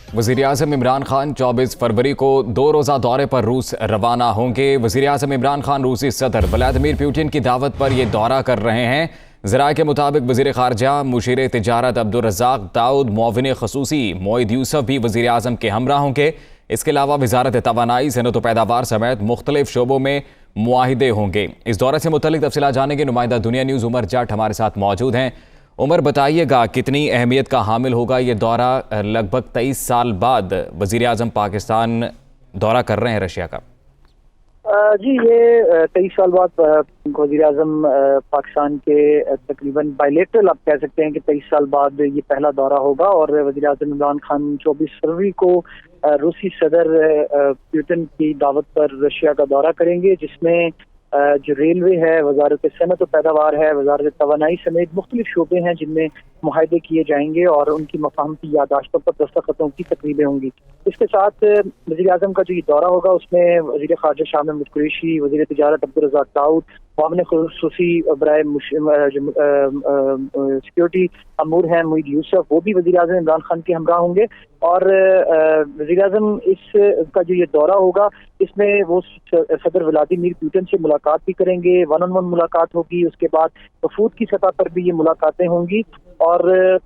वज़ीर-ए-आज़म इमरान खान 24 फरवरी को 2 रोज़ा दौरे पर रूस रवाना होंगे। वज़ीर-ए-आज़म इमरान खान रूसी सदर व्लादिमीर पुतिन की दावत पर ये दौरा कर रहे हैं। ज़राए के मुताबिक वज़ीर ख़ारजा मुशीर तिजारत अब्दुर्रज़ाक दाऊद, मुआविन ख़ुसूसी मोइद यूसुफ भी वज़ीर-ए-आज़म के हमरा होंगे। इसके अलावा वज़ारत तवानाई, सनअत व पैदावार समेत मुख्तलिफ शोबों में मुआहिदे होंगे। इस दौरे से मुतल्लिक़ तफ़सीलात जानेंगे। नुमाइंदा दुनिया न्यूज़ उमर जाट हमारे साथ मौजूद हैं। उमर, बताइएगा कितनी अहमियत का हामिल होगा ये दौरा? लगभग 23 साल बाद वज़ीर-ए-आज़म पाकिस्तान दौरा कर रहे हैं रशिया का। जी, ये 23 साल बाद वज़ीर-ए-आज़म पाकिस्तान के तकरीबन बायलेटरल आप कह सकते हैं कि 23 साल बाद ये पहला दौरा होगा। और वज़ीर-ए-आज़म इमरान खान 24 फरवरी को रूसी सदर पुतिन की दावत पर रशिया का दौरा करेंगे, जिसमें जो रेलवे है, वज़ारत सनअत व पैदावार है, वज़ारत तवानाई समेत मुख्तलिफ शोबे हैं जिनमें मुआहिदे किए जाएंगे और उनकी मफाहमती यादाश्तों पर दस्तखतों की तकरीबें होंगी। इसके साथ वज़ीर-ए-आज़म का जो ये दौरा होगा उसमें वज़ीर ख़ारजा शाह महमूद कुरैशी, वज़ीर तिजारत अब्दुर्रज़ाक दाऊद, मुआविन ख़ुसूसी बराए सिक्योरिटी अमूर हैं मोइद यूसुफ, वो भी वज़ीर-ए-आज़म इमरान खान के हमरा होंगे। और वज़ीर-ए-आज़म इसका जो ये दौरा होगा इसमें वो सदर व्लादिमीर पुतिन से मुलाकात भी करेंगे, वन ऑन वन मुलाकात होगी। उसके बाद वफूद की सतह पर भी ये मुलाकातें होंगी। और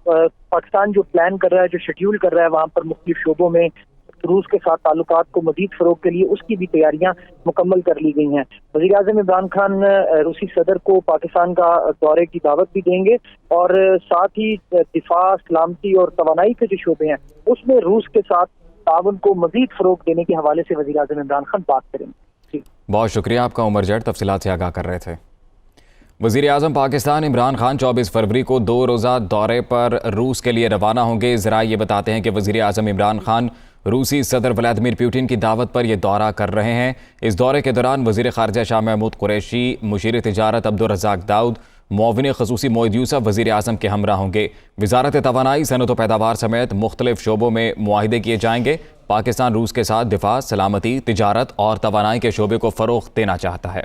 पाकिस्तान जो प्लान कर रहा है, जो शेड्यूल कर रहा है वहाँ पर मुख्तलिफ शोबों में रूस के साथ ताल्लुकात को मज़ीद फ़रोग़ के लिए, उसकी भी तैयारियां मुकम्मल कर ली गई हैं। वज़ीर-ए-आज़म इमरान खान रूसी सदर को पाकिस्तान का दौरे की दावत भी देंगे और साथ ही दिफा, सलामती और तवानाई के जो शोबे हैं उसमें रूस के साथ ताउन को मज़ीद फ़रोग़ देने के हवाले से वज़ीर-ए-आज़म इमरान खान बात करेंगे। बहुत शुक्रिया आपका उमर जट, तफसीलात से आगाह कर रहे थे। वज़ीर-ए-आज़म पाकिस्तान इमरान खान 24 फरवरी को 2 रोज़ा दौरे पर रूस के लिए रवाना होंगे। ज़रा ये बताते हैं कि वज़ीर-ए-आज़म इमरान खान रूसी सदर व्लादिमीर पुतिन की दावत पर यह दौरा कर रहे हैं। इस दौरे के दौरान वज़ीर ख़ारजा शाह महमूद कुरैशी, मुशीर तिजारत अब्दुर्रज़ाक दाऊद, मुआविन ख़ुसूसी मोइद यूसुफ वज़ीर-ए-आज़म के हमरा होंगे। वज़ारत तवानाई, सनअत व पैदावार समेत मुख्तलिफ शोबों में मुआहिदे किए जाएंगे। पाकिस्तान रूस के साथ दिफा, सलामती, तिजारत और तवानाई के शोबे को फ़रोग़ देना चाहता है।